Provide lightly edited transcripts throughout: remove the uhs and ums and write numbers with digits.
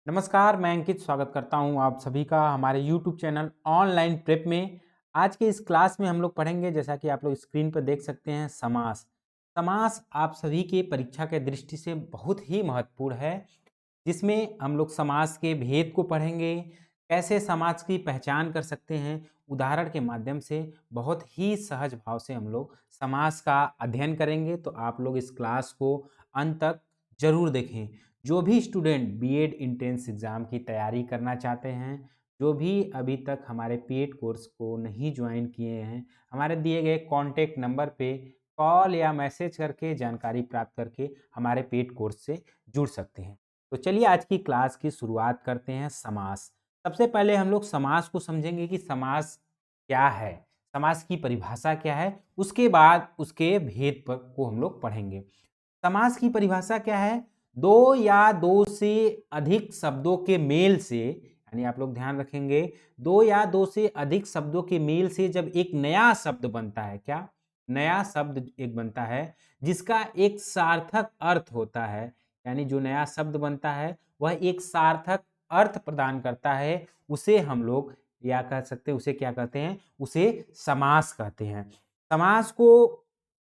नमस्कार, मैं अंकित स्वागत करता हूं आप सभी का हमारे YouTube चैनल ऑनलाइन प्रेप में। आज के इस क्लास में हम लोग पढ़ेंगे, जैसा कि आप लोग स्क्रीन पर देख सकते हैं, समास। समास आप सभी के परीक्षा के दृष्टि से बहुत ही महत्वपूर्ण है, जिसमें हम लोग समास के भेद को पढ़ेंगे, कैसे समास की पहचान कर सकते हैं। उदाहरण के माध्यम से बहुत ही सहज भाव से हम लोग समास का अध्ययन करेंगे, तो आप लोग इस क्लास को अंत तक जरूर देखें। जो भी स्टूडेंट बीएड इंट्रेंस एग्ज़ाम की तैयारी करना चाहते हैं, जो भी अभी तक हमारे पेड कोर्स को नहीं ज्वाइन किए हैं, हमारे दिए गए कॉन्टैक्ट नंबर पे कॉल या मैसेज करके जानकारी प्राप्त करके हमारे पेड कोर्स से जुड़ सकते हैं। तो चलिए आज की क्लास की शुरुआत करते हैं। समास। सबसे पहले हम लोग समास को समझेंगे कि समास क्या है, समास की परिभाषा क्या है, उसके बाद उसके भेद पर को हम लोग पढ़ेंगे। समास की परिभाषा क्या है? दो या दो से अधिक शब्दों के मेल से, यानी आप लोग ध्यान रखेंगे, दो या दो से अधिक शब्दों के मेल से जब एक नया शब्द बनता है, क्या नया शब्द एक बनता है जिसका एक सार्थक अर्थ होता है, यानी जो नया शब्द बनता है वह एक सार्थक अर्थ प्रदान करता है, उसे हम लोग या कह सकते हैं, उसे क्या कहते हैं, उसे समास कहते हैं। समास को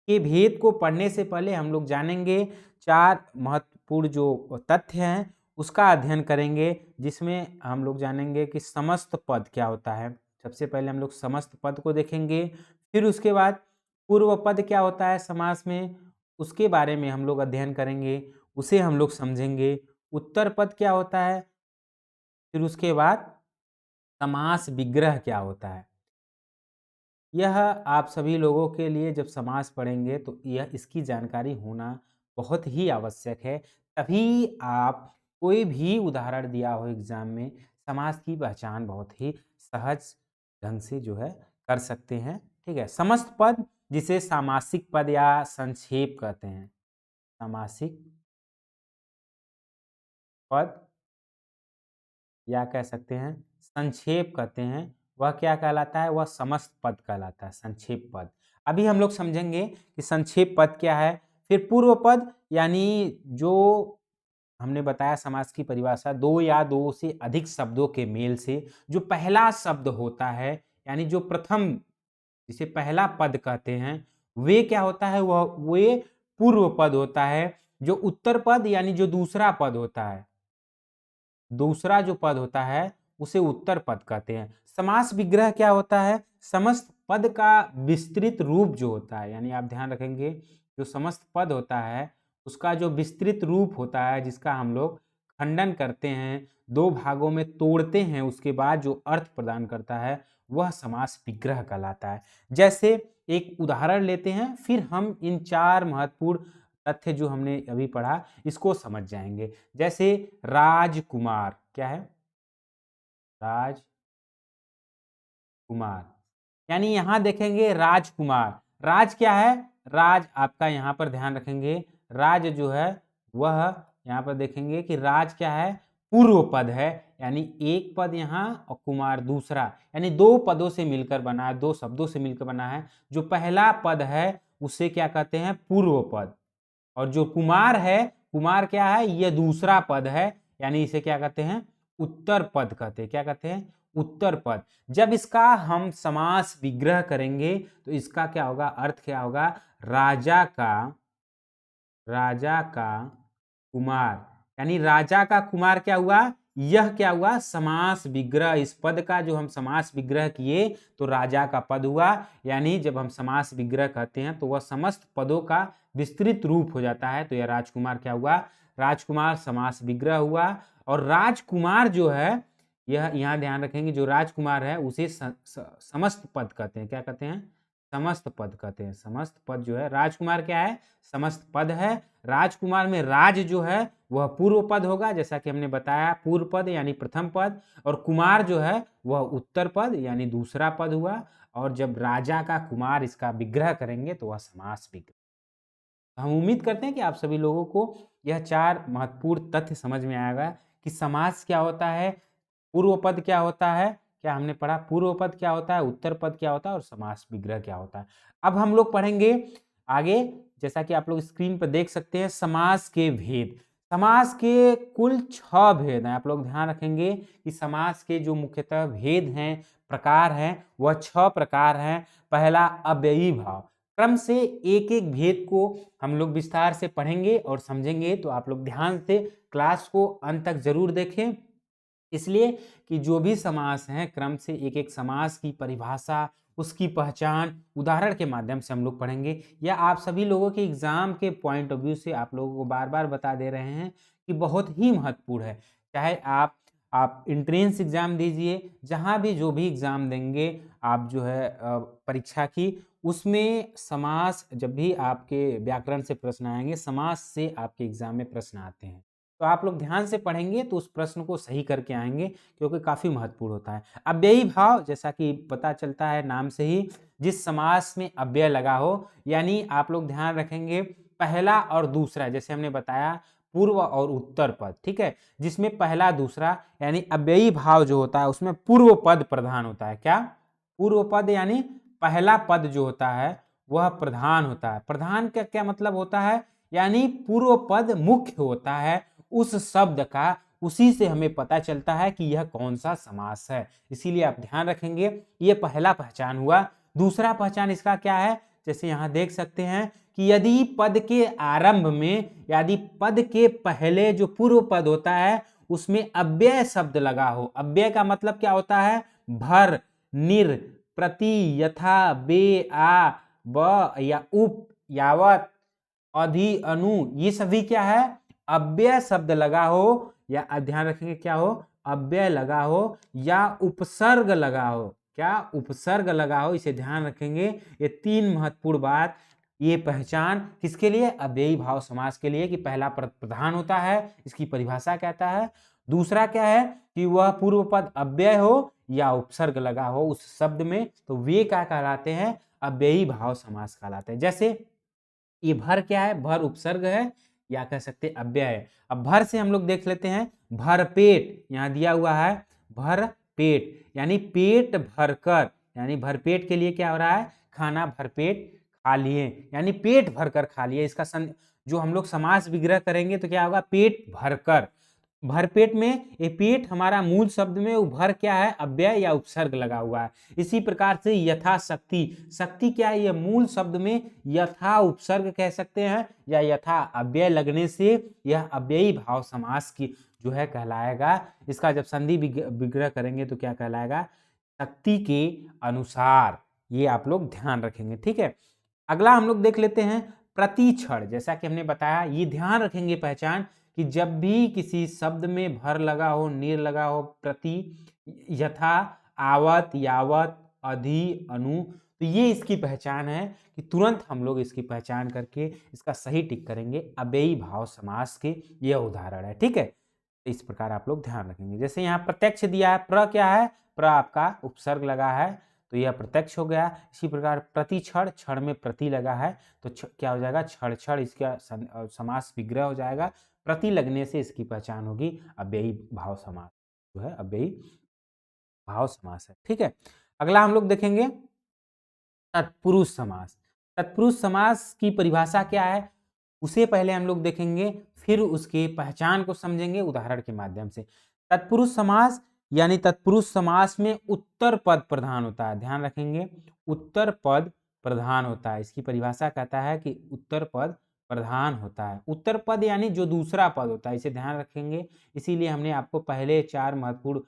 के भेद को पढ़ने से पहले हम लोग जानेंगे चार महत्वपूर्ण जो तथ्य हैं, उसका अध्ययन करेंगे, जिसमें हम लोग जानेंगे कि समस्त पद क्या होता है। सबसे पहले हम लोग समस्त पद को देखेंगे, फिर उसके बाद पूर्व पद क्या होता है समास में, उसके बारे में हम लोग अध्ययन करेंगे, उसे हम लोग समझेंगे। उत्तर पद क्या होता है, फिर उसके बाद समास विग्रह क्या होता है। यह आप सभी लोगों के लिए जब समास पढ़ेंगे तो यह इसकी जानकारी होना बहुत ही आवश्यक है, तभी आप कोई भी उदाहरण दिया हो एग्जाम में, समास की पहचान बहुत ही सहज ढंग से जो है कर सकते हैं। ठीक है। समस्त पद, जिसे सामासिक पद या संक्षेप कहते हैं, सामासिक पद या कह सकते हैं संक्षेप कहते हैं, वह क्या कहलाता है, वह समस्त पद कहलाता है, संक्षेप पद। अभी हम लोग समझेंगे कि संक्षेप पद क्या है। फिर पूर्व पद, यानी जो हमने बताया समास की परिभाषा, दो या दो से अधिक शब्दों के मेल से जो पहला शब्द होता है, यानी जो प्रथम, जिसे पहला पद कहते हैं, वे क्या होता है, वह वे पूर्व पद होता है। जो उत्तर पद, यानी जो दूसरा पद होता है, दूसरा जो पद होता है उसे उत्तर पद कहते हैं। समास विग्रह क्या होता है, समस्त पद का विस्तृत रूप जो होता है, यानी आप ध्यान रखेंगे, जो समस्त पद होता है उसका जो विस्तृत रूप होता है, जिसका हम लोग खंडन करते हैं, दो भागों में तोड़ते हैं, उसके बाद जो अर्थ प्रदान करता है, वह समास विग्रह कहलाता है। जैसे एक उदाहरण लेते हैं, फिर हम इन चार महत्वपूर्ण तथ्य जो हमने अभी पढ़ा इसको समझ जाएंगे। जैसे राजकुमार, क्या है, राजकुमार, यानी यहां देखेंगे राजकुमार, राज क्या है, राज आपका यहां पर ध्यान रखेंगे, राज जो है वह यहां पर देखेंगे कि राज क्या है, पूर्व पद है, यानी एक पद यहां और कुमार दूसरा, यानी दो पदों से मिलकर बना है, दो शब्दों से मिलकर बना है। जो पहला पद है उसे क्या कहते हैं, पूर्व पद, और जो कुमार है, कुमार क्या है, यह दूसरा पद है, यानी इसे क्या कहते हैं, उत्तर पद कहते हैं। क्या कहते हैं, उत्तर पद। जब इसका हम समास विग्रह करेंगे तो इसका क्या होगा, अर्थ क्या होगा, राजा का कुमार, यानी राजा का कुमार क्या हुआ, यह क्या हुआ, समास विग्रह। इस पद का जो हम समास विग्रह किए तो राजा का पद हुआ, यानी जब हम समास विग्रह कहते हैं तो वह समस्त पदों का विस्तृत रूप हो जाता है। तो यह राजकुमार क्या हुआ, राजकुमार समास विग्रह हुआ। और राजकुमार जो है, यह यहाँ ध्यान रखेंगे, जो राजकुमार है उसे समस्त पद कहते हैं। क्या कहते हैं, समस्त पद कहते हैं। समस्त पद जो है, राजकुमार क्या है, समस्त पद है। राजकुमार में राज जो है वह पूर्व पद होगा, जैसा कि हमने बताया, पूर्व पद यानी प्रथम पद, और कुमार जो है वह उत्तर पद यानी दूसरा पद हुआ। और जब राजा का कुमार इसका विग्रह करेंगे तो वह समास विग्रह। हम उम्मीद करते हैं कि आप सभी लोगों को यह चार महत्वपूर्ण तथ्य समझ में आएगा कि समास क्या होता है, पूर्व पद क्या होता है, क्या हमने पढ़ा, पूर्व पद क्या होता है, उत्तर पद क्या होता है, और समास विग्रह क्या होता है। अब हम लोग पढ़ेंगे आगे, जैसा कि आप लोग स्क्रीन पर देख सकते हैं, समास के भेद। समास के कुल 6 भेद हैं। आप लोग ध्यान रखेंगे कि समास के जो मुख्यतः भेद हैं, प्रकार हैं, वह 6 प्रकार हैं। पहला अव्ययी भाव। क्रम से एक-एक भेद को हम लोग विस्तार से पढ़ेंगे और समझेंगे, तो आप लोग ध्यान से क्लास को अंत तक जरूर देखें। इसलिए कि जो भी समास हैं, क्रम से एक-एक समास की परिभाषा, उसकी पहचान उदाहरण के माध्यम से हम लोग पढ़ेंगे। या आप सभी लोगों के एग्जाम के पॉइंट ऑफ व्यू से आप लोगों को बार-बार बता दे रहे हैं कि बहुत ही महत्वपूर्ण है। चाहे आप एंट्रेंस एग्जाम दीजिए, जहाँ भी जो भी एग्जाम देंगे आप जो है परीक्षा की, उसमें समास जब भी आपके व्याकरण से प्रश्न आएंगे, समास से आपके एग्जाम में प्रश्न आते हैं। तो आप लोग ध्यान से पढ़ेंगे तो उस प्रश्न को सही करके आएंगे, क्योंकि काफी महत्वपूर्ण होता है। अव्ययी भाव, जैसा कि पता चलता है नाम से ही, जिस समास में अव्यय लगा हो, यानी आप लोग ध्यान रखेंगे पहला और दूसरा, जैसे हमने बताया पूर्व और उत्तर पद, ठीक है, जिसमें पहला दूसरा यानी अव्ययी भाव जो होता है उसमें पूर्व पद प्रधान होता है। क्या? पूर्व पद यानी पहला पद जो होता है वह प्रधान होता है। प्रधान का क्या मतलब होता है? यानी पूर्व पद मुख्य होता है उस शब्द का, उसी से हमें पता चलता है कि यह कौन सा समास है। इसीलिए आप ध्यान रखेंगे, ये पहला पहचान हुआ। दूसरा पहचान इसका क्या है? जैसे यहां देख सकते हैं कि यदि पद के आरंभ में, यदि पद के पहले जो पूर्व पद होता है उसमें अव्यय शब्द लगा हो। अव्यय का मतलब क्या होता है? भर, निर, प्रति, यथा, बे, आ, ब या उप, यावत, अधि, अनु, ये सभी क्या है? अव्यय शब्द लगा हो, या ध्यान रखेंगे क्या हो? अव्यय लगा हो या उपसर्ग लगा हो। क्या? उपसर्ग लगा हो, इसे ध्यान रखेंगे। ये 3 महत्वपूर्ण बात, ये पहचान किसके लिए? अव्ययी भाव समास के लिए, कि पहला प्रधान होता है, इसकी परिभाषा कहता है। दूसरा क्या है? कि वह पूर्व पद अव्यय हो या उपसर्ग लगा हो उस शब्द में, तो वे क्या कहलाते हैं? अव्ययी भाव समास कहलाते हैं। जैसे ये भर क्या है? भर उपसर्ग है, या कह सकते अव्यय है। अब भर से हम लोग देख लेते हैं, भरपेट, यहां दिया हुआ है भरपेट, यानी पेट भरकर, यानी भरपेट के लिए क्या हो रहा है? खाना भरपेट खा लिए, यानी पेट भरकर खा लिए। इसका जो हम लोग समास विग्रह करेंगे तो क्या होगा? पेट भरकर। भरपेट में ये पेट हमारा मूल शब्द में भर क्या है? अव्यय या उपसर्ग लगा हुआ है। इसी प्रकार से यथाशक्ति, शक्ति क्या है? यह मूल शब्द में यथा उपसर्ग कह सकते हैं, या यथा अव्यय लगने से यह अव्ययी भाव समास की जो है कहलाएगा। इसका जब संधि विग्रह करेंगे तो क्या कहलाएगा? शक्ति के अनुसार। ये आप लोग ध्यान रखेंगे, ठीक है। अगला हम लोग देख लेते हैं प्रतिक्षण। जैसा कि हमने बताया, ये ध्यान रखेंगे पहचान, कि जब भी किसी शब्द में भर लगा हो, निर लगा हो, प्रति, यथा, आवत, यावत, अधि, अनु, तो ये इसकी पहचान है कि तुरंत हम लोग इसकी पहचान करके इसका सही टिक करेंगे। अव्ययी भाव समास के यह उदाहरण है, ठीक है। इस प्रकार आप लोग ध्यान रखेंगे। जैसे यहाँ प्रत्यक्ष दिया है, प्र क्या है? प्र आपका उपसर्ग लगा है, तो यह प्रत्यक्ष हो गया। इसी प्रकार प्रतिक्षण, क्षण में प्रति लगा है, तो क्या हो जाएगा? क्षण क्षण, इसका समास विग्रह हो जाएगा। प्रति लगने से इसकी पहचान होगी अव्ययी भाव समास, जो है अव्ययी भाव समास है, ठीक है। अगला हम लोग देखेंगे तत्पुरुष समास। तत्पुरुष समास की परिभाषा क्या है उसे पहले हम लोग देखेंगे, फिर उसके पहचान को समझेंगे उदाहरण के माध्यम से। तत्पुरुष समास यानी तत्पुरुष समास में उत्तर पद प्रधान होता है। ध्यान रखेंगे, उत्तर पद प्रधान होता है। इसकी परिभाषा कहता है कि उत्तर पद प्रधान होता है। उत्तर पद यानी जो दूसरा पद होता है, इसे ध्यान रखेंगे। इसीलिए हमने आपको पहले 4 महत्वपूर्ण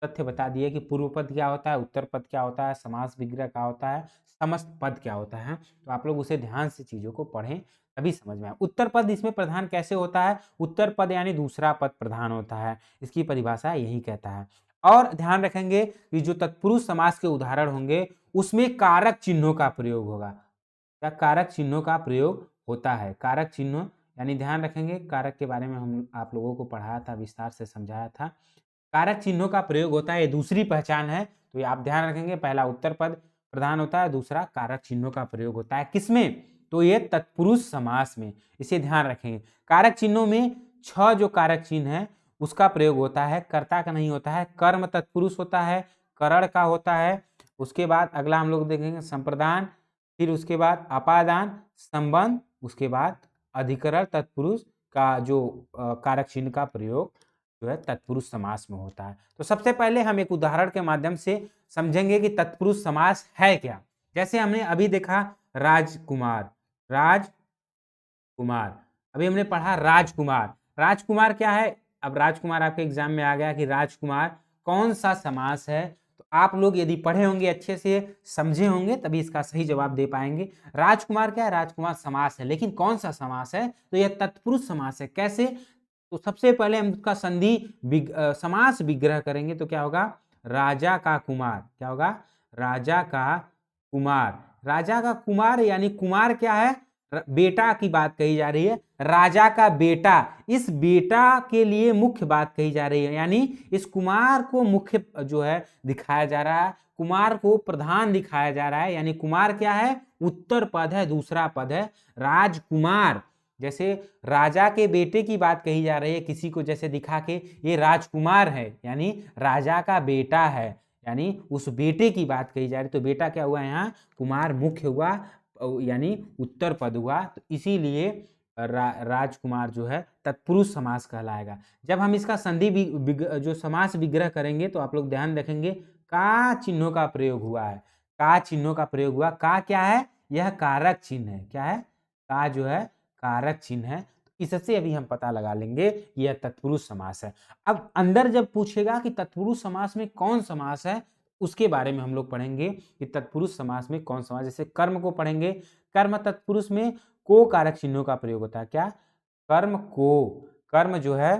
तथ्य बता दिए कि पूर्व पद क्या होता है, उत्तर पद क्या होता है, समास विग्रह क्या होता है, समस्त पद क्या होता है। तो आप लोग उसे ध्यान से चीजों को पढ़ें, तभी समझ में आए। उत्तर पद इसमें प्रधान कैसे होता है? उत्तर पद यानी दूसरा पद प्रधान होता है, इसकी परिभाषा यही कहता है। और ध्यान रखेंगे कि जो तत्पुरुष समास के उदाहरण होंगे उसमें कारक चिन्हों का प्रयोग होगा। क्या? कारक चिन्हों का प्रयोग होता है। कारक चिन्ह यानी ध्यान रखेंगे, कारक के बारे में हम आप लोगों को पढ़ाया था, विस्तार से समझाया था। कारक चिन्हों का प्रयोग होता है, ये दूसरी पहचान है। तो ये आप ध्यान रखेंगे, पहला उत्तर पद प्रधान होता है, दूसरा कारक चिन्हों का प्रयोग होता है। किसमें? तो ये तत्पुरुष समास में, इसे ध्यान रखेंगे। कारक चिन्हों में 6 जो कारक चिन्ह है उसका प्रयोग होता है, कर्ता का नहीं होता है। कर्म तत्पुरुष होता है, करण का होता है। उसके बाद अगला हम लोग देखेंगे संप्रदान, फिर उसके बाद अपादान, संबंध, उसके बाद अधिकरण तत्पुरुष, का जो कारक चिन्ह का प्रयोग जो है तत्पुरुष समास में होता है। तो सबसे पहले हम एक उदाहरण के माध्यम से समझेंगे कि तत्पुरुष समास है क्या। जैसे हमने अभी देखा राजकुमार, राजकुमार, अभी हमने पढ़ा राजकुमार। राजकुमार क्या है? अब राजकुमार आपके एग्जाम में आ गया कि राजकुमार कौन सा समास है। तो आप लोग यदि पढ़े होंगे, अच्छे से समझे होंगे, तभी इसका सही जवाब दे पाएंगे। राजकुमार क्या है? राजकुमार समास है, लेकिन कौन सा समास है? तो यह तत्पुरुष समास है। कैसे? तो सबसे पहले हम उसका संधि समास विग्रह करेंगे तो क्या होगा? राजा का कुमार। क्या होगा? राजा का कुमार। राजा का कुमार यानी कुमार क्या है? बेटा की बात कही जा रही है। राजा का बेटा, इस बेटा के लिए मुख्य बात कही जा रही है, यानी इस कुमार को मुख्य जो है दिखाया जा रहा है, कुमार को प्रधान दिखाया जा रहा है। यानी कुमार क्या है? उत्तर पद है, दूसरा पद है। राजकुमार, जैसे राजा के बेटे की बात कही जा रही है, किसी को जैसे दिखा के ये राजकुमार है, यानी राजा का बेटा है, यानी उस बेटे की बात कही जा रही है। तो बेटा क्या हुआ यहाँ? कुमार मुख्य हुआ, यानी उत्तर पद हुआ। तो इसीलिए राजकुमार जो है तत्पुरुष समास कहलाएगा। जब हम इसका संधि जो समास विग्रह करेंगे तो आप लोग ध्यान रखेंगे का चिन्हों का प्रयोग हुआ है। का चिन्हों का प्रयोग हुआ। का क्या है? यह कारक चिन्ह है। क्या है? का जो है कारक चिन्ह है। इससे अभी हम पता लगा लेंगे यह तत्पुरुष समास है। अब अंदर जब पूछेगा कि तत्पुरुष समास में कौन समास है, उसके बारे में हम लोग पढ़ेंगे कि तत्पुरुष समास में कौन समास। जैसे कर्म को पढ़ेंगे, कर्म तत्पुरुष में को कारक चिन्हों का प्रयोग होता है। क्या? कर्म को, कर्म जो है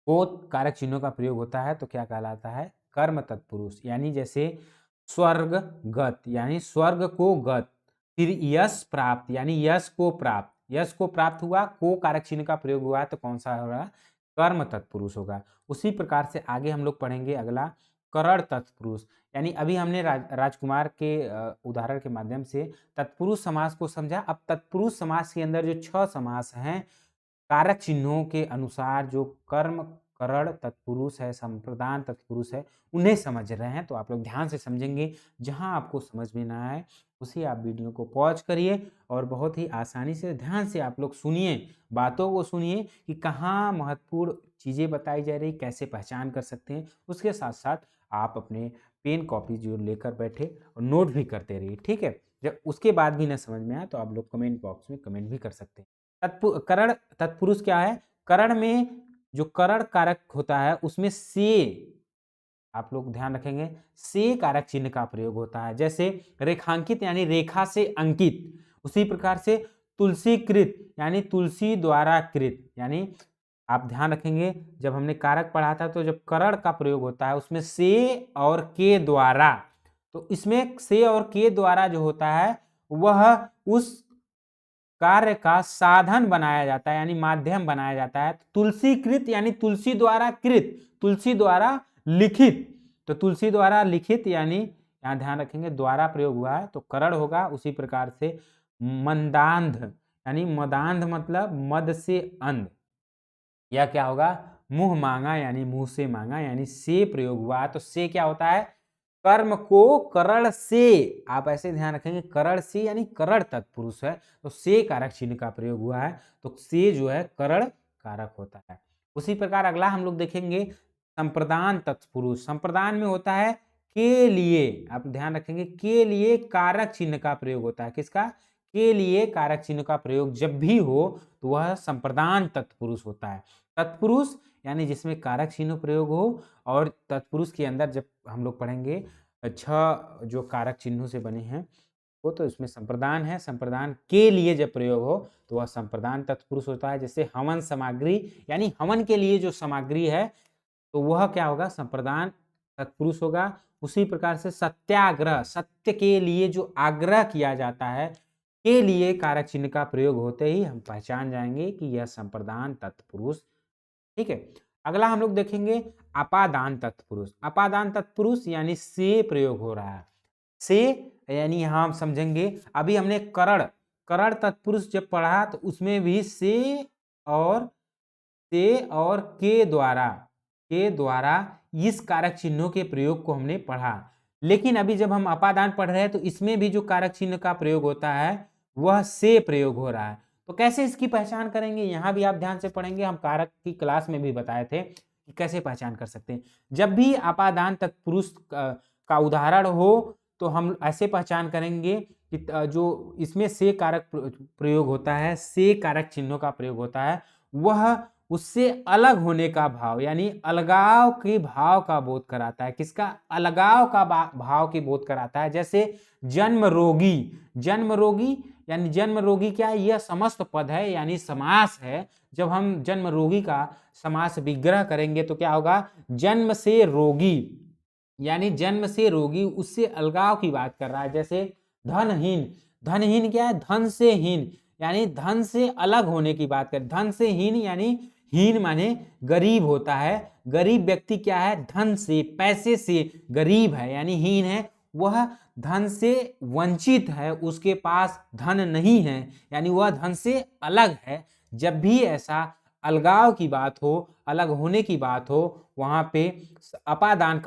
को कारक चिन्हों का प्रयोग होता है तो क्या कहलाता है? कर्म तत्पुरुष। यानी जैसे स्वर्ग गत, यानी स्वर्ग को गत, फिर यश प्राप्त, यानी यश को प्राप्त, यश को प्राप्त हुआ, को कारक चिन्ह का प्रयोग हुआ तो कौन सा होगा? कर्म तत्पुरुष होगा। उसी प्रकार से आगे हम लोग पढ़ेंगे अगला करण तत्पुरुष। यानी अभी हमने राजकुमार के उदाहरण के माध्यम से तत्पुरुष समास को समझा। अब तत्पुरुष समास के अंदर जो 6 समास हैं कारक चिन्हों के अनुसार, जो कर्म करण तत्पुरुष है, संप्रदान तत्पुरुष है, उन्हें समझ रहे हैं। तो आप लोग ध्यान से समझेंगे। जहां आपको समझ में ना आए उसे आप वीडियो को पॉज करिए और बहुत ही आसानी से ध्यान से आप लोग सुनिए, बातों को सुनिए कि कहाँ महत्वपूर्ण चीज़ें बताई जा रही, कैसे पहचान कर सकते हैं। उसके साथ साथ आप अपने पेन कॉपी जो लेकर बैठे और नोट भी करते रहिए, ठीक है। जब उसके बाद भी ना समझ में आए तो आप लोग कमेंट बॉक्स में कमेंट भी कर सकते हैं। करण तत्पुरुष क्या है? करण में जो करण कारक होता है उसमें से, आप लोग ध्यान रखेंगे, से कारक चिन्ह का प्रयोग होता है। जैसे रेखांकित यानी रेखा से अंकित, उसी प्रकार से तुलसीकृत यानी तुलसी द्वारा कृत। यानी आप ध्यान रखेंगे जब हमने कारक पढ़ा था तो जब करण का प्रयोग होता है उसमें से और के द्वारा, तो इसमें से और के द्वारा जो होता है वह उस कार्य का साधन बनाया जाता है, यानी माध्यम बनाया जाता है। तुलसी कृत यानी तुलसी द्वारा कृत, तुलसी द्वारा लिखित। तो तुलसी द्वारा लिखित यानी यहाँ ध्यान रखेंगे द्वारा प्रयोग हुआ है तो करण होगा। उसी प्रकार से मंदांध यानी मदांध मतलब मद से अंध, यह क्या होगा? मुंह मांगा यानी मुंह से मांगा, यानी से प्रयोग हुआ। तो से क्या होता है? कर्म को करण से, आप ऐसे ध्यान रखेंगे, करण से यानी करण तत्पुरुष है तो से कारक चिन्ह का प्रयोग हुआ है तो से जो है करण कारक होता है। उसी प्रकार अगला हम लोग देखेंगे संप्रदान तत्पुरुष। संप्रदान में होता है के लिए, आप ध्यान रखेंगे के लिए कारक चिन्ह का प्रयोग होता है। किसका? के लिए कारक चिन्ह का प्रयोग जब भी हो तो वह संप्रदान तत्पुरुष होता है। तत्पुरुष यानी जिसमें कारक चिन्ह प्रयोग हो, और तत्पुरुष के अंदर जब हम लोग पढ़ेंगे 6 जो कारक चिन्हों से बने हैं वो, तो इसमें संप्रदान है। संप्रदान के लिए जब प्रयोग हो तो वह संप्रदान तत्पुरुष होता है। जैसे हवन सामग्री यानी हवन के लिए जो सामग्री है तो वह क्या होगा? संप्रदान तत्पुरुष होगा। उसी प्रकार से सत्याग्रह, सत्य के लिए जो आग्रह किया जाता है, के लिए कारक चिन्ह का प्रयोग होते ही हम पहचान जाएंगे कि यह संप्रदान तत्पुरुष, ठीक है। अगला हम लोग देखेंगे अपादान तत्पुरुष। अपादान तत्पुरुष यानी से प्रयोग हो रहा है। से यानी यहां हम समझेंगे, अभी हमने करण, करण तत्पुरुष जब पढ़ा तो उसमें भी से और के द्वारा इस कारक चिन्हों के प्रयोग को हमने पढ़ा। लेकिन अभी जब हम अपादान पढ़ रहे हैं तो इसमें भी जो कारक चिन्ह का प्रयोग होता है वह से प्रयोग हो रहा है। तो कैसे इसकी पहचान करेंगे, यहाँ भी आप ध्यान से पढ़ेंगे, हम कारक की क्लास में भी बताए थे कि कैसे पहचान कर सकते हैं। जब भी अपादान तत्पुरुष का उदाहरण हो तो हम ऐसे पहचान करेंगे कि जो इसमें से कारक प्रयोग होता है, से कारक चिन्हों का प्रयोग होता है, वह उससे अलग होने का भाव यानी अलगाव के भाव का बोध कराता है। किसका? अलगाव का भाव की बोध कराता है। जैसे जन्म रोगी, जन्म रोगी यानी जन्म रोगी क्या है? यह समस्त पद है यानी समास है। जब हम जन्म रोगी का समास विग्रह करेंगे तो क्या होगा? जन्म से रोगी यानी जन्म से रोगी, उससे अलगाव की बात कर रहा है। जैसे धनहीन, धनहीन क्या है? धन से हीन यानी धन से अलग होने की बात कर। धन से हीन यानी हीन माने गरीब होता है। गरीब व्यक्ति क्या है? धन से, पैसे से गरीब है यानी हीन है। वह धन से वंचित है, उसके पास धन नहीं है यानी वह धन से अलग है। जब भी ऐसा अलगाव की बात हो, अलग होने की बात हो, वहां पे अपादान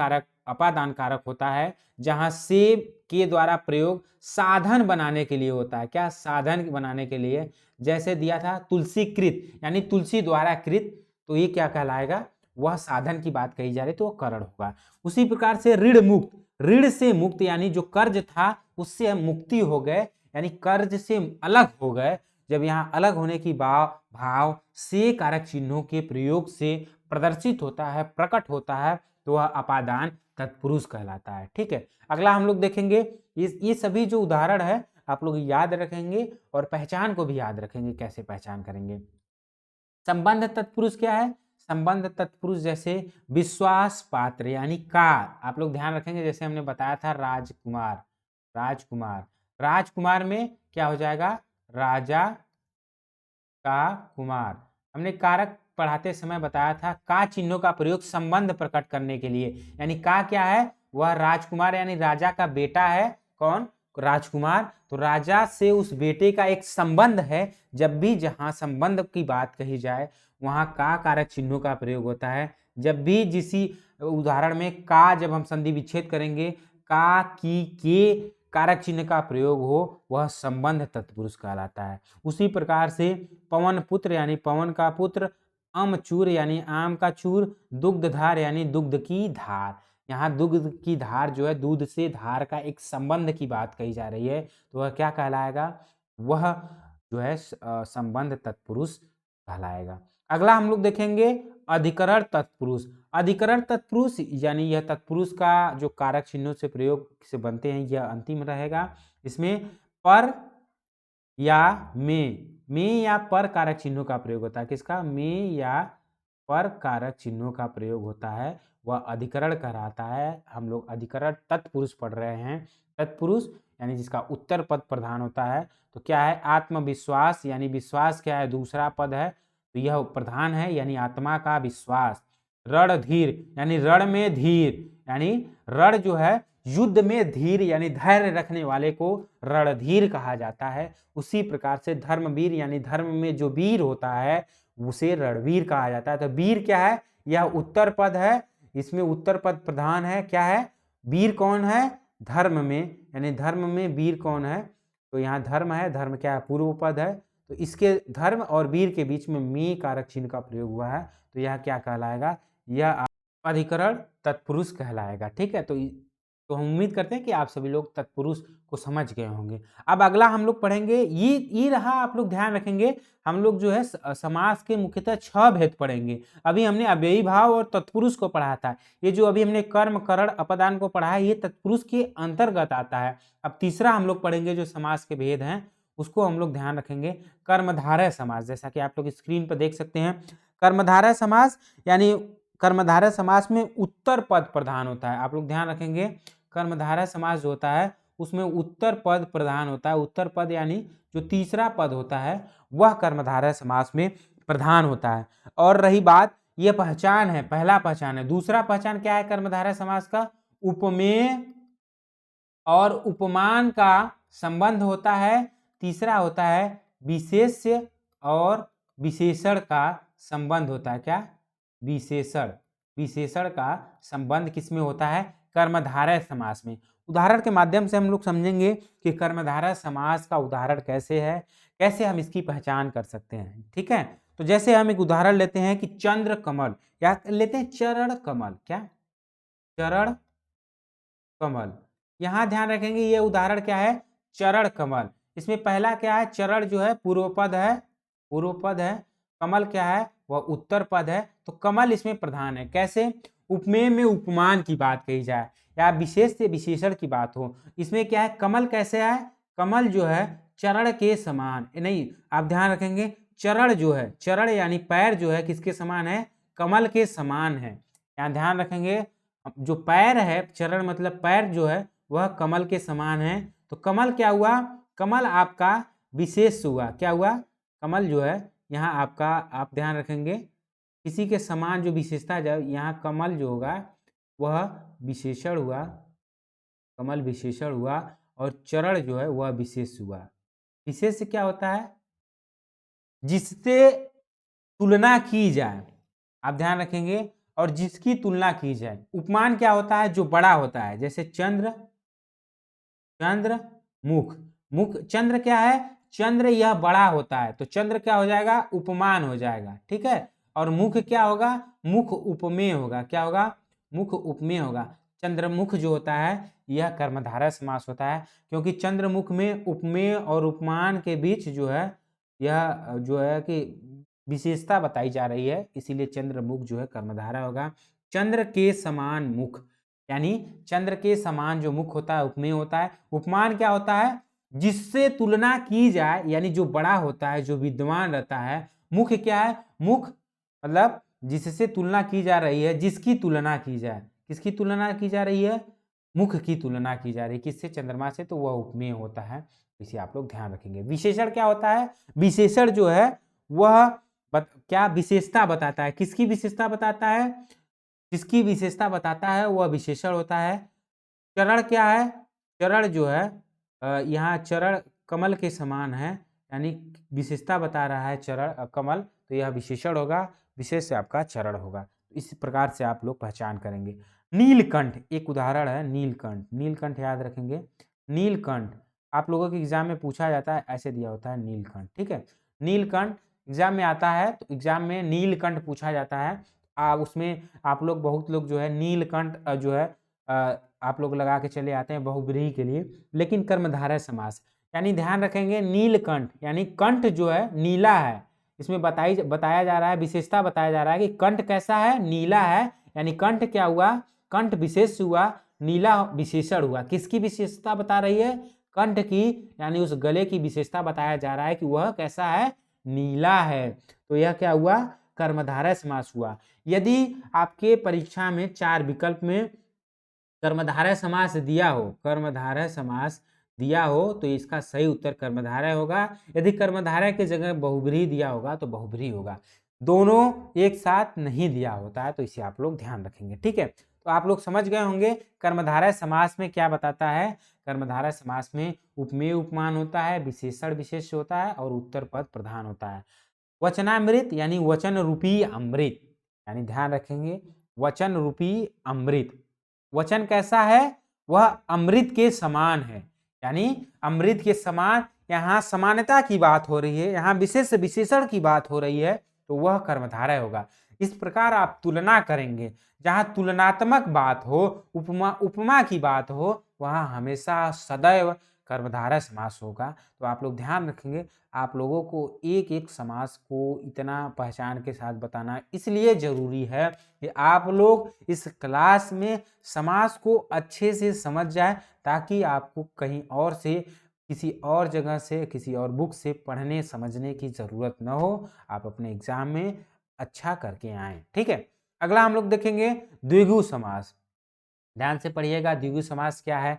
कारक होता है, जहां से के द्वारा प्रयोग साधन बनाने के लिए होता है। क्या? साधन बनाने के लिए। जैसे दिया था तुलसी कृत यानी तुलसी द्वारा कृत, तो ये क्या कहलाएगा? वह साधन की बात कही जा रही तो वह करण होगा। उसी प्रकार से ऋण मुक्त, ऋण से मुक्त यानी जो कर्ज था उससे हम मुक्ति हो गए यानी कर्ज से अलग हो गए। जब यहाँ अलग होने की भाव से कारक चिन्हों के प्रयोग से प्रदर्शित होता है, प्रकट होता है, तो वह अपादान तत्पुरुष कहलाता है। ठीक है, अगला हम लोग देखेंगे ये सभी जो उदाहरण है आप लोग याद रखेंगे और पहचान को भी याद रखेंगे, कैसे पहचान करेंगे। संबंध तत्पुरुष क्या है? संबंध तत्पुरुष जैसे विश्वास पात्र यानी कार, आप लोग ध्यान रखेंगे। जैसे हमने बताया था राजकुमार, राजकुमार, राजकुमार में क्या हो जाएगा? राजा का कुमार। हमने कारक पढ़ाते समय बताया था का चिन्हों का प्रयोग संबंध प्रकट करने के लिए, यानी का क्या है? वह राजकुमार यानी राजा का बेटा है। कौन? राजकुमार। तो राजा से उस बेटे का एक संबंध है। जब भी जहां संबंध की बात कही जाए वहां का कारक चिन्हों का प्रयोग होता है। जब भी जिसी उदाहरण में का, जब हम संधि विच्छेद करेंगे, का, की, के कारक चिन्ह का प्रयोग हो, वह संबंध तत्पुरुष कहलाता है। उसी प्रकार से पवन पुत्र यानी पवन का पुत्र, अमचूर यानी आम का चूर, दुग्धधार यानी दुग्ध की धार। यहाँ दुग्ध की धार जो है, दूध से धार का एक संबंध की बात कही जा रही है, तो वह क्या कहलाएगा? वह जो है संबंध तत्पुरुष कहलाएगा। अगला हम लोग देखेंगे अधिकरण तत्पुरुष। अधिकरण तत्पुरुष यानी यह तत्पुरुष का जो कारक चिन्हों से प्रयोग से बनते हैं, यह अंतिम रहेगा। इसमें पर या में या पर कारक चिन्हों का प्रयोग होता है। किसका? में या पर कारक चिन्हों का प्रयोग होता है, वह अधिकरण कहलाता है। हम लोग अधिकरण तत्पुरुष पढ़ रहे हैं। तत्पुरुष यानी जिसका उत्तर पद प्रधान होता है। तो क्या है? आत्मविश्वास यानी विश्वास क्या है? दूसरा पद है, तो यह प्रधान है यानी आत्मा का विश्वास। रणधीर यानी रण में धीर, यानी रण जो है युद्ध में धीर यानी धैर्य रखने वाले को रणधीर कहा जाता है। उसी प्रकार से धर्मवीर यानी धर्म में जो वीर होता है उसे रणवीर कहा जाता है। तो वीर क्या है? यह उत्तर पद है, इसमें उत्तर पद प्रधान है। क्या है? वीर कौन है? धर्म में, यानी धर्म में वीर कौन है? तो यहाँ धर्म है, धर्म क्या है? पूर्व पद है। तो इसके धर्म और वीर के बीच में कारक चिन्ह का प्रयोग हुआ है, तो यह क्या कहलाएगा? यह अधिकरण तत्पुरुष कहलाएगा। ठीक है, तो हम उम्मीद करते हैं कि आप सभी लोग तत्पुरुष को समझ गए होंगे। अब अगला हम लोग पढ़ेंगे, ये रहा, आप लोग ध्यान रखेंगे, हम लोग जो है समास के मुख्यतः 6 भेद पढ़ेंगे। अभी हमने अव्ययी भाव और तत्पुरुष को पढ़ा था। ये जो अभी हमने कर्म, करण, अपदान को पढ़ा है, ये तत्पुरुष के अंतर्गत आता है। अब तीसरा हम लोग पढ़ेंगे जो समास के भेद हैं, उसको हम लोग ध्यान रखेंगे। कर्मधारय समास, जैसा कि आप लोग स्क्रीन पर देख सकते हैं। कर्मधारय समास यानी कर्मधारय समास में उत्तर पद प्रधान होता है। आप लोग ध्यान रखेंगे, कर्मधारय समास जो होता है उसमें उत्तर पद प्रधान होता है। उत्तर पद यानी जो तीसरा पद होता है वह कर्मधारय समास में प्रधान होता है। और रही बात, यह पहचान है, पहला पहचान है। दूसरा पहचान क्या है कर्मधारय समास का? उपमेय और उपमान का संबंध होता है। तीसरा होता है विशेष्य और विशेषण का संबंध होता है। क्या? विशेषण, विशेषण का संबंध किसमें होता है? कर्मधारय समास में। उदाहरण के माध्यम से हम लोग समझेंगे कि कर्मधारय समास का उदाहरण कैसे है, कैसे हम इसकी पहचान कर सकते हैं, ठीक है। तो जैसे हम एक उदाहरण लेते हैं कि चंद्र कमल, या लेते हैं चरण कमल, क्या चरण कमल। यहाँ ध्यान रखेंगे ये उदाहरण क्या है, चरण कमल। इसमें पहला क्या है, चरण जो है पूर्व पद है, पूर्व पद है, कमल क्या है वह उत्तर पद है, तो कमल इसमें प्रधान है। कैसे, उपमेय में उपमान की बात कही जाए या विशेष से विशेषण की बात हो, इसमें क्या है, कमल कैसे है, कमल जो है चरण के समान नहीं, आप ध्यान रखेंगे चरण जो है, चरण यानी पैर जो है किसके समान है, कमल के समान है। यहाँ ध्यान रखेंगे जो पैर है, चरण मतलब पैर जो है वह कमल के समान है। तो कमल क्या हुआ, कमल आपका विशेष हुआ, क्या हुआ, कमल जो है यहाँ आपका, आप ध्यान रखेंगे किसी के समान जो विशेषता, जब यहाँ कमल जो होगा वह विशेषण हुआ, कमल विशेषण हुआ, और चरण जो है वह विशेष हुआ। विशेष क्या होता है, जिससे तुलना की जाए, आप ध्यान रखेंगे, और जिसकी तुलना की जाए। उपमान क्या होता है, जो बड़ा होता है, जैसे चंद्र, चंद्र मुख, मुख चंद्र क्या है, चंद्र यह बड़ा होता है, तो चंद्र क्या हो जाएगा, उपमान हो जाएगा, ठीक है। और मुख क्या होगा, मुख उपमेय होगा, क्या होगा, मुख उपमेय होगा। चंद्रमुख जो होता है यह कर्मधारय समास होता है, क्योंकि चंद्रमुख में उपमेय और उपमान के बीच जो है यह जो है कि विशेषता बताई जा रही है, इसीलिए चंद्रमुख जो है कर्मधारय होगा। चंद्र के समान मुख, यानी चंद्र के समान जो मुख होता है उपमेय होता है। उपमान क्या होता है, जिससे तुलना की जाए, यानी जो बड़ा होता है, जो विद्वान रहता है। मुख क्या है, मुख मतलब जिससे तुलना की जा रही है, जिसकी तुलना की जाए, किसकी तुलना की जा रही है, मुख की तुलना की जा रही है, किससे, चंद्रमा से, तो वह उपमेय होता है। इसे आप लोग ध्यान रखेंगे। विशेषण क्या होता है, विशेषण जो है वह क्या विशेषता बताता है, किसकी विशेषता बताता है, किसकी विशेषता बताता है वह विशेषण होता है। चरण क्या है, चरण जो है यहाँ चरण कमल के समान है, यानी विशेषता बता रहा है चरण कमल, तो यह विशेषण होगा, विशेष से आपका चरण होगा। इस प्रकार से आप लोग पहचान करेंगे। नीलकंठ एक उदाहरण है, नीलकंठ, नीलकंठ याद रखेंगे, नीलकंठ आप लोगों के एग्जाम में पूछा जाता है, ऐसे दिया होता है नीलकंठ, ठीक है। नीलकंठ एग्जाम में आता है, तो एग्जाम में नीलकंठ पूछा जाता है। उसमें आप लोग बहुत लोग जो है नीलकंठ जो है आप लोग लगा के चले आते हैं बहुब्रीहि के लिए, लेकिन कर्मधारय समास, यानी ध्यान रखेंगे नीलकंठ यानी कंठ जो है नीला है। इसमें बताया जा रहा है, विशेषता बताया जा रहा है कि कंठ कैसा है, नीला है, यानी कंठ क्या हुआ, कंठ विशेष हुआ, नीला विशेषण हुआ। किसकी विशेषता बता रही है, कंठ की, यानी उस गले की विशेषता बताया जा रहा है कि वह कैसा है, नीला है। तो यह क्या हुआ, कर्मधारय समास हुआ। यदि आपके परीक्षा में 4 विकल्प में कर्मधारय समास दिया हो, कर्मधारय समास दिया हो, तो इसका सही उत्तर कर्मधारय होगा। यदि कर्मधारय की जगह बहुब्रीहि दिया होगा तो बहुब्रीहि होगा। दोनों एक साथ नहीं दिया होता है, तो इसे आप लोग ध्यान रखेंगे, ठीक है। तो आप लोग समझ गए होंगे कर्मधारय समास में क्या बताता है। कर्मधारय समास में उपमेय उपमान होता है, विशेषण विशेष होता है, और उत्तर पद प्रधान होता है। वचनामृत यानी वचन रूपी अमृत, यानी ध्यान रखेंगे वचन रूपी अमृत, वचन कैसा है, वह अमृत के समान है, यानी अमृत के समान, यहाँ समानता की बात हो रही है, यहाँ विशेष विशेषण की बात हो रही है, तो वह कर्मधारय होगा। इस प्रकार आप तुलना करेंगे, जहाँ तुलनात्मक बात हो, उपमा उपमा की बात हो, वहाँ हमेशा सदैव कर्मधारय समास होगा। तो आप लोग ध्यान रखेंगे, आप लोगों को एक एक समास को इतना पहचान के साथ बताना इसलिए जरूरी है कि आप लोग इस क्लास में समास को अच्छे से समझ जाए, ताकि आपको कहीं और से, किसी और जगह से, किसी और बुक से पढ़ने समझने की ज़रूरत न हो, आप अपने एग्जाम में अच्छा करके आएँ, ठीक है। अगला हम लोग देखेंगे द्विगु समास। ध्यान से पढ़िएगा, द्विगु समास क्या है।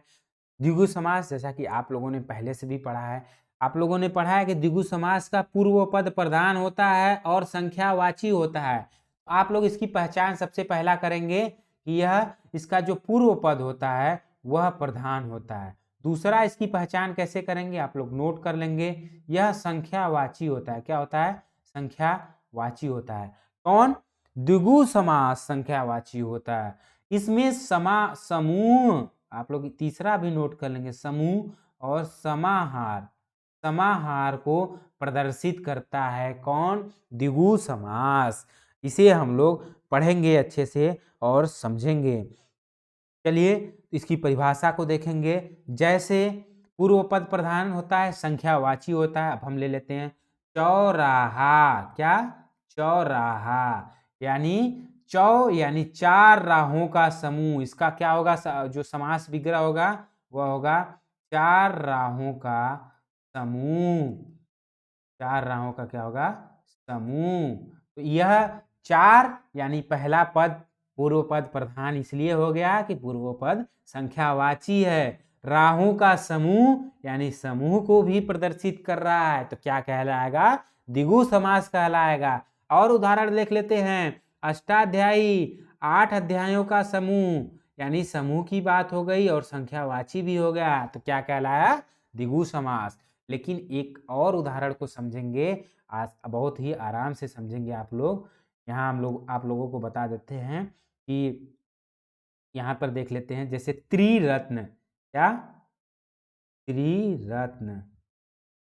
द्विगु समास जैसा कि आप लोगों ने पहले से भी पढ़ा है, आप लोगों ने पढ़ा है कि द्विगु समास का पूर्व पद प्रधान होता है और संख्यावाची होता है। आप लोग इसकी पहचान सबसे पहला करेंगे कि यह इसका जो पूर्व पद होता है वह प्रधान होता है। दूसरा इसकी पहचान कैसे करेंगे, आप लोग नोट कर लेंगे, यह संख्यावाची होता है। क्या होता है, संख्यावाची होता है। कौन, द्विगु समास संख्यावाची होता है। इसमें समूह, आप लोग तीसरा भी नोट कर लेंगे, समूह और समाहार, समाहार को प्रदर्शित करता है। कौन? द्विगु समास। इसे हम लोग पढ़ेंगे अच्छे से और समझेंगे। चलिए इसकी परिभाषा को देखेंगे। जैसे पूर्व पद प्रधान होता है, संख्यावाची होता है। अब हम ले लेते हैं चौराहा। क्या? चौराहा यानी चौ यानी 4 राहों का समूह। इसका क्या होगा? जो समास विग्रह होगा वह होगा 4 राहों का समूह। 4 राहों का क्या होगा? समूह। तो यह 4 यानी पहला पद पूर्व पद प्रधान इसलिए हो गया कि पूर्व पद संख्यावाची है। राहों का समूह यानी समूह को भी प्रदर्शित कर रहा है, तो क्या कहलाएगा? द्विगु समास कहलाएगा। और उदाहरण देख लेते हैं। अष्टाध्यायी 8 अध्यायों का समूह यानी समूह की बात हो गई और संख्यावाची भी हो गया, तो क्या कहलाया? द्विगु समास। लेकिन एक और उदाहरण को समझेंगे, आज बहुत ही आराम से समझेंगे आप लोग। यहाँ हम लोग आप लोगों को बता देते हैं कि यहाँ पर देख लेते हैं। जैसे त्रिरत्न। क्या? त्रिरत्न।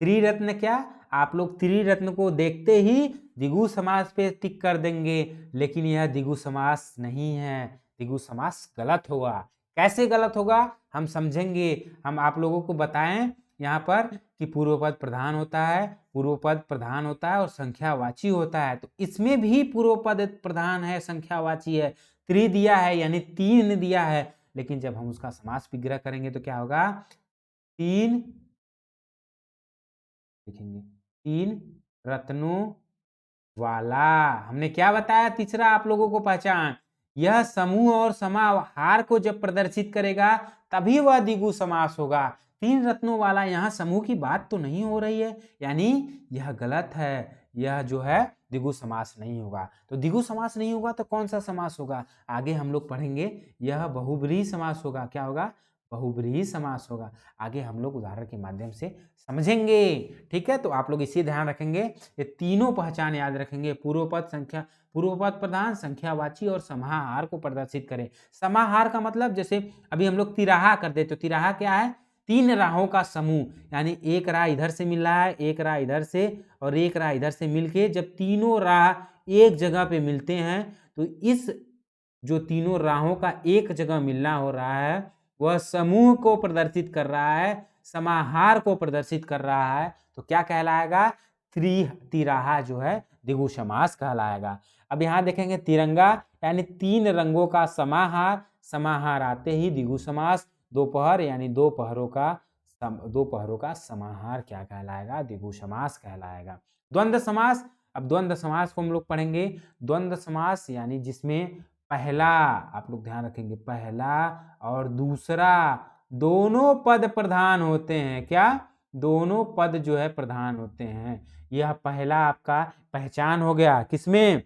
त्रिरत्न क्या? आप लोग त्रिरत्न को देखते ही द्विगु समास पे टिक कर देंगे, लेकिन यह द्विगु समास नहीं है। द्विगु समास गलत होगा। कैसे गलत होगा हम समझेंगे। हम आप लोगों को बताएं यहाँ पर कि पूर्व पद प्रधान होता है, पूर्व पद प्रधान होता है और संख्यावाची होता है। तो इसमें भी पूर्व पद प्रधान है, संख्यावाची है। त्रि दिया है यानी 3 दिया है, लेकिन जब हम उसका समास विग्रह करेंगे तो क्या होगा? 3 लिखेंगे, 3 रत्नों वाला। हमने क्या बताया? तीसरा आप लोगों को पहचान। यह समूह और समाहार को जब प्रदर्शित करेगा तभी वह द्विगु समास होगा। 3 रत्नों वाला, यहाँ समूह की बात तो नहीं हो रही है, यानी यह गलत है। यह जो है द्विगु समास नहीं होगा। तो द्विगु समास नहीं होगा तो कौन सा समास होगा? आगे हम लोग पढ़ेंगे। यह बहुब्रीहि समास होगा। क्या होगा? बहुब्रीहि समास होगा। आगे हम लोग उदाहरण के माध्यम से समझेंगे। ठीक है, तो आप लोग इसी ध्यान रखेंगे, ये तीनों पहचान याद रखेंगे। पूर्व पद प्रधान, संख्यावाची और समाहार को प्रदर्शित करें। समाहार का मतलब जैसे अभी हम लोग तिराहा कर दे, तो तिराहा क्या है? 3 राहों का समूह। यानी एक राह इधर से मिल रहा है, एक राह इधर से और एक राह इधर से मिलके जब तीनों राह एक जगह पे मिलते हैं, तो इस जो तीनों राहों का एक जगह मिलना हो रहा है वह समूह को प्रदर्शित कर रहा है, समाहार को प्रदर्शित कर रहा है। तो क्या कहलाएगा? तिराहा जो है द्विगु समास कहलाएगा। अब यहाँ देखेंगे तिरंगा यानी 3 रंगों का समाहार। समाहार आते ही द्विगु समास। दोपहर यानी 2 पहरों का समाहार क्या कहलाएगा? द्विगु समास कहलाएगा। द्वंद्व समास। अब द्वंद्व समास को हम लोग पढ़ेंगे। द्वंद्व समास यानी जिसमें पहला, आप लोग ध्यान रखेंगे, पहला और दूसरा दोनों पद प्रधान होते हैं। क्या? दोनों पद जो है प्रधान होते हैं। यह पहला आपका पहचान हो गया। किसमें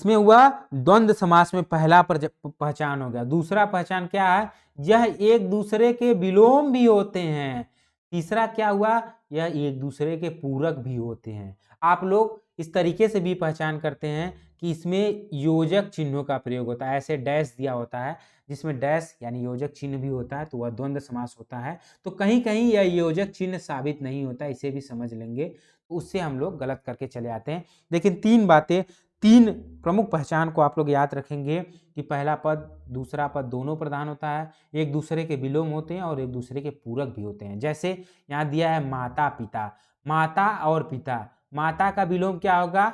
हुआ? द्वंद्व समास में पहला पहचान हो गया। दूसरा पहचान क्या है? यह एक दूसरे के विलोम भी होते हैं। तीसरा क्या हुआ? यह एक दूसरे के पूरक भी होते हैं। आप लोग इस तरीके से भी पहचान करते हैं कि इसमें योजक चिन्हों का प्रयोग होता है। ऐसे डैश दिया होता है, जिसमें डैश यानी योजक चिन्ह भी होता है, तो वह द्वंद्व समास होता है। तो कहीं कहीं यह योजक चिन्ह साबित नहीं होता, इसे भी समझ लेंगे। तो उससे हम लोग गलत करके चले आते हैं। लेकिन 3 बातें, 3 प्रमुख पहचान को आप लोग याद रखेंगे कि पहला पद दूसरा पद दोनों प्रधान होता है, एक दूसरे के विलोम होते हैं और एक दूसरे के पूरक भी होते हैं। जैसे यहाँ दिया है माता पिता, माता और पिता। माता का विलोम क्या होगा?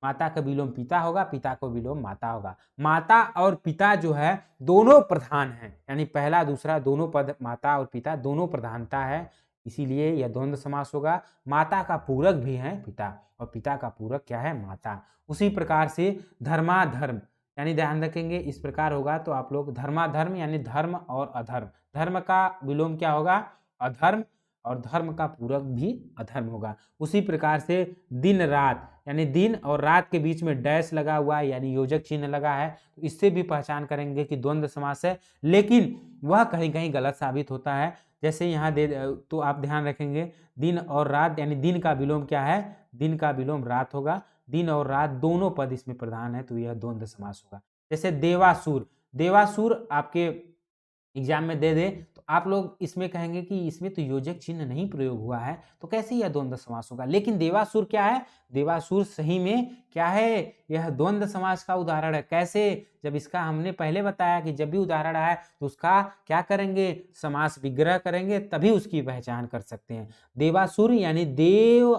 माता का विलोम पिता होगा, पिता को विलोम माता होगा। माता और पिता जो है दोनों प्रधान हैं, यानी पहला दूसरा दोनों पद माता और पिता दोनों प्रधानता है, इसीलिए यह द्वंद्व समास होगा। माता का पूरक भी है पिता और पिता का पूरक क्या है? माता। उसी प्रकार से धर्माधर्म यानी ध्यान रखेंगे इस प्रकार होगा, तो आप लोग धर्माधर्म यानी धर्म और अधर्म। धर्म का विलोम क्या होगा? अधर्म, और धर्म का पूरक भी अधर्म होगा। उसी प्रकार से दिन रात यानी दिन और रात के बीच में डैश लगा हुआ है यानी योजक चिन्ह लगा है, तो इससे भी पहचान करेंगे कि द्वंद्व समास है। लेकिन वह कहीं कहीं गलत साबित होता है। जैसे यहाँ दे, तो आप ध्यान रखेंगे दिन और रात यानी दिन का विलोम क्या है? दिन का विलोम रात होगा। दिन और रात दोनों पद इसमें प्रधान है, तो यह द्वंद्व समास होगा। जैसे देवासुर, देवासुर आपके एग्जाम में दे दे तो आप लोग इसमें कहेंगे कि इसमें तो योजक चिन्ह नहीं प्रयोग हुआ है, तो कैसे यह द्वंद्व समास होगा? लेकिन देवासुर क्या है? देवासुर सही में क्या है? यह द्वंद्व समास का उदाहरण है। कैसे? जब इसका हमने पहले बताया कि जब भी उदाहरण आए तो उसका क्या करेंगे? समास विग्रह करेंगे, तभी उसकी पहचान कर सकते हैं। देवासुर यानी देव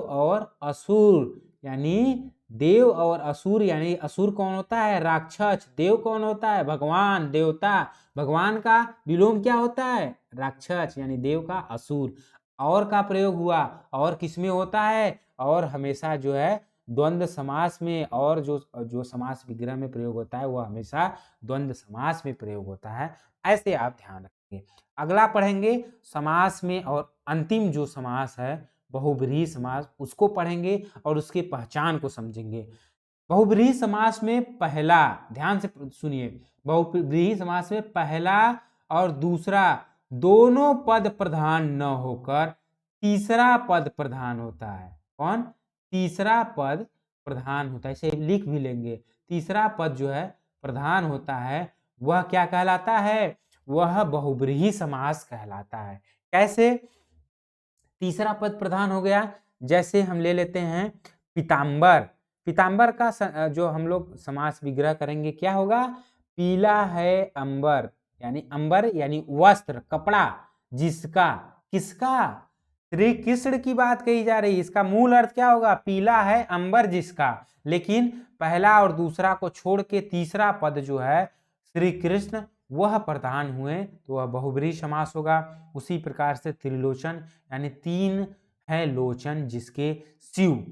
और असुर, यानी देव और असुर, यानी असुर कौन होता है? राक्षस। देव कौन होता है? भगवान, देवता। भगवान का विलोम क्या होता है? राक्षस, यानी देव का असुर। और का प्रयोग हुआ, और किसमें होता है? और हमेशा जो है द्वंद्व समास में, और जो समास विग्रह में प्रयोग होता है वह हमेशा द्वंद्व समास में प्रयोग होता है। ऐसे आप ध्यान रखेंगे। अगला पढ़ेंगे समास में, और अंतिम जो समास है बहुब्रीहि समास, उसको पढ़ेंगे और उसकी पहचान को समझेंगे। बहुब्रीहि समास में पहला, ध्यान से सुनिए, बहुब्रीहि समास में पहला और दूसरा दोनों पद प्रधान न होकर तीसरा पद प्रधान होता है। कौन? तीसरा पद प्रधान होता है। इसे लिख भी लेंगे। तीसरा पद जो है प्रधान होता है, वह क्या कहलाता है? वह बहुब्रीहि समास कहलाता है। कैसे तीसरा पद प्रधान हो गया? जैसे हम ले लेते हैं पीताम्बर। पीताम्बर का जो हम लोग समास विग्रह करेंगे क्या होगा? पीला है अंबर, यानी अंबर यानी वस्त्र, कपड़ा, जिसका, किसका? श्री कृष्ण की बात कही जा रही है। इसका मूल अर्थ क्या होगा? पीला है अंबर जिसका। लेकिन पहला और दूसरा को छोड़ के तीसरा पद जो है श्री कृष्ण, वह प्रधान हुए तो वह बहुब्रीहि समास होगा। उसी प्रकार से त्रिलोचन, यानी तीन है लोचन जिसके शिव।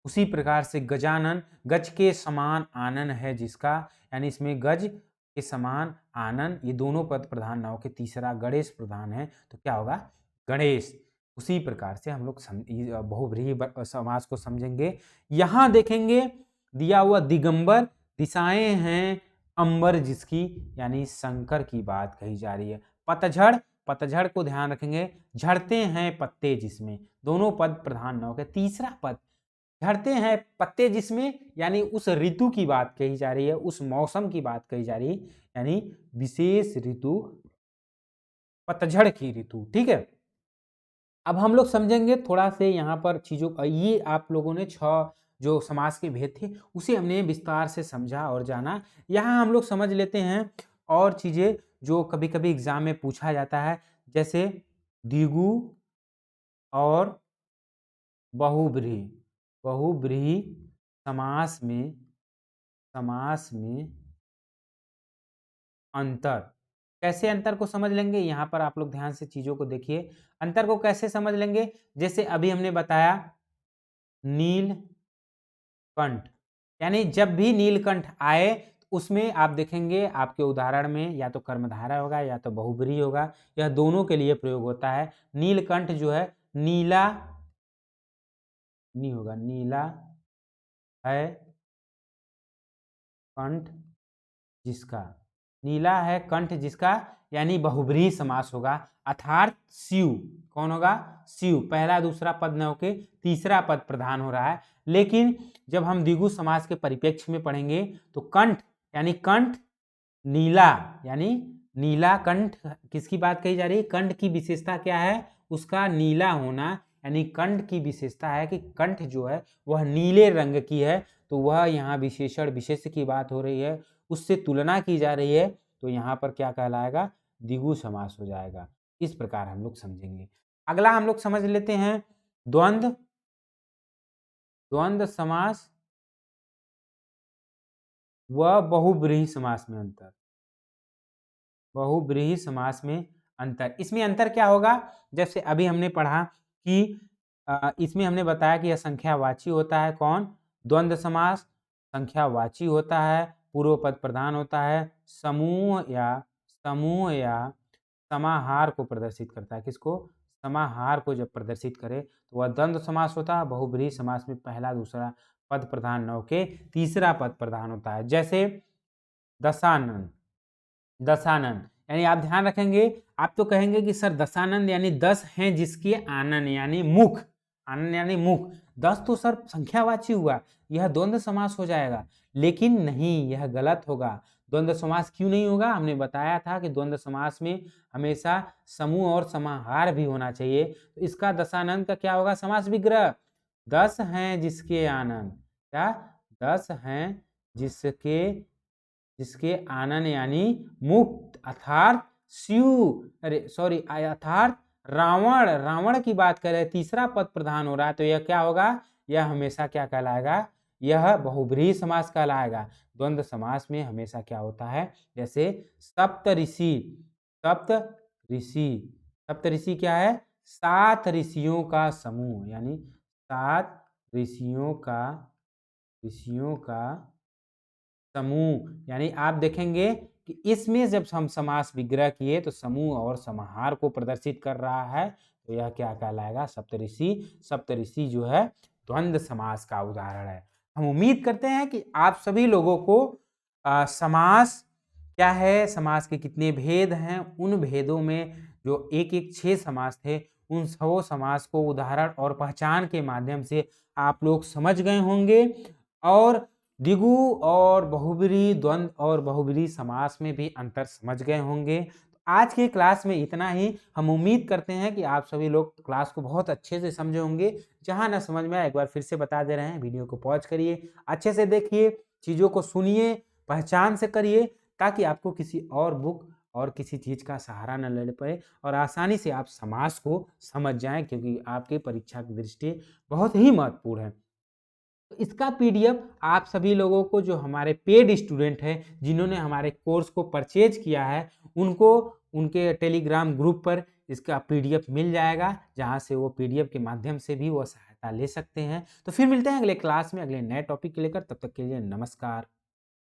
उसी प्रकार से गजानन, गज के समान आनन है जिसका, यानी इसमें गज के समान आनन, ये दोनों पद प्रधान न होकर तीसरा गणेश प्रधान है तो क्या होगा? गणेश। उसी प्रकार से हम लोग बहुब्रीहि समास को समझेंगे। यहां देखेंगे दिया हुआ दिगंबर, दिशाएं हैं अंबर जिसकी, यानी शंकर की बात कही जा रही है। पतझड़, पतझड़ को ध्यान रखेंगे, झड़ते हैं पत्ते जिसमें, दोनों पद प्रधान न होकर तीसरा पद, झड़ते हैं पत्ते जिसमें, यानी उस ऋतु की बात कही जा रही है, उस मौसम की बात कही जा रही है, यानी विशेष ऋतु, पतझड़ की ऋतु। ठीक है, अब हम लोग समझेंगे थोड़ा से यहाँ पर चीजों का। ये आप लोगों ने 6 जो समास के भेद थे उसे हमने विस्तार से समझा और जाना। यहाँ हम लोग समझ लेते हैं और चीजें जो कभी कभी एग्जाम में पूछा जाता है, जैसे द्विगु और बहुब्रीहि। बहुब्रीहि समास में अंतर, कैसे अंतर को समझ लेंगे? यहाँ पर आप लोग ध्यान से चीजों को देखिए। अंतर को कैसे समझ लेंगे? जैसे अभी हमने बताया नीलकंठ, यानी जब भी नीलकंठ आए उसमें आप देखेंगे आपके उदाहरण में या तो कर्मधारय होगा या तो बहुब्रीहि होगा, यह दोनों के लिए प्रयोग होता है। नीलकंठ जो है नीला नहीं होगा, नीला है कंठ जिसका, नीला है कंठ जिसका, यानी बहुब्रीहि समास होगा। अर्थात शिव, कौन होगा? शिव। पहला दूसरा पद न होके तीसरा पद प्रधान हो रहा है। लेकिन जब हम द्विगु समास के परिप्रेक्ष्य में पढ़ेंगे तो कंठ, यानी कंठ नीला, यानी नीला कंठ किसकी बात कही जा रही है? कंठ की विशेषता क्या है? उसका नीला होना, यानी कंठ की विशेषता है कि कंठ जो है वह नीले रंग की है, तो वह यहाँ विशेषण विशेष की बात हो रही है, उससे तुलना की जा रही है, तो यहाँ पर क्या कहलाएगा? द्विगु समास हो जाएगा। इस प्रकार हम लोग समझेंगे। अगला हम लोग समझ लेते हैं द्वंद्व। द्वंद्व समास व बहुब्रीहि समास में अंतर। बहुब्रीहि समास में अंतर, इसमें अंतर क्या होगा? जैसे अभी हमने पढ़ा कि इसमें हमने बताया कि यह संख्यावाची होता है। कौन? द्वंद्व समास संख्यावाची होता है, पूर्व पद प्रधान होता है, समूह या समाहार को प्रदर्शित करता है। किसको? समाहार को जब प्रदर्शित करे तो वह द्वंद्व समास होता है। बहुब्रीहि समास में पहला दूसरा पद प्रधान न होके तीसरा पद प्रधान होता है। जैसे दशानन, दशानन, यानी आप ध्यान रखेंगे, आप तो कहेंगे कि सर दशानंद यानी 10 हैं जिसके आनन यानी मुख, आनन यानी मुख, 10 तो सर संख्यावाची हुआ, यह द्वंद्व समास हो जाएगा। लेकिन नहीं, यह गलत होगा। द्वंद्व समास क्यों नहीं होगा? हमने बताया था कि द्वंद्व समास में हमेशा समूह और समाहार भी होना चाहिए। तो इसका दशानंद का क्या होगा? समास विग्रह। 10 हैं जिसके आनंद, क्या? 10 हैं जिसके जिसके आनंद यानी मुक्त, अर्थात शिव, अरे सॉरी, अर्थात रावण, रावण की बात करें, तीसरा पद प्रधान हो रहा है, तो यह क्या होगा? यह हमेशा क्या कहलाएगा? यह बहुब्रीहि समास कहलाएगा। द्वंद्व समास में हमेशा क्या होता है? जैसे सप्तऋषि, सप्तऋषि, सप्तऋषि क्या है? 7 ऋषियों का समूह, यानी 7 ऋषियों का समूह। यानी आप देखेंगे कि इसमें जब हम समास विग्रह किए तो समूह और समाहार को प्रदर्शित कर रहा है, तो यह क्या कहलाएगा? सप्तऋषि। सप्तऋषि जो है द्वंद्व समास का उदाहरण है। हम उम्मीद करते हैं कि आप सभी लोगों को समास क्या है, समास के कितने भेद हैं, उन भेदों में जो एक 6 समास थे, उन 100 समास को उदाहरण और पहचान के माध्यम से आप लोग समझ गए होंगे और द्विगु और बहुब्रीहि, द्वंद्व और बहुब्रीहि समास में भी अंतर समझ गए होंगे। तो आज की क्लास में इतना ही। हम उम्मीद करते हैं कि आप सभी लोग क्लास को बहुत अच्छे से समझे होंगे। जहां ना समझ में आए एक बार फिर से बता दे रहे हैं, वीडियो को पॉज करिए, अच्छे से देखिए, चीज़ों को सुनिए, पहचान से करिए, ताकि आपको किसी और बुक और किसी चीज़ का सहारा न लेना पड़े और आसानी से आप समास को समझ जाएं, क्योंकि आपके परीक्षा की दृष्टि बहुत ही महत्वपूर्ण है। तो इसका पीडीएफ आप सभी लोगों को, जो हमारे पेड स्टूडेंट हैं, जिन्होंने हमारे कोर्स को परचेज किया है, उनको उनके टेलीग्राम ग्रुप पर इसका पीडीएफ मिल जाएगा, जहां से वो पीडीएफ के माध्यम से भी वो सहायता ले सकते हैं। तो फिर मिलते हैं अगले क्लास में अगले नए टॉपिक के लेकर। तब तक के लिए नमस्कार।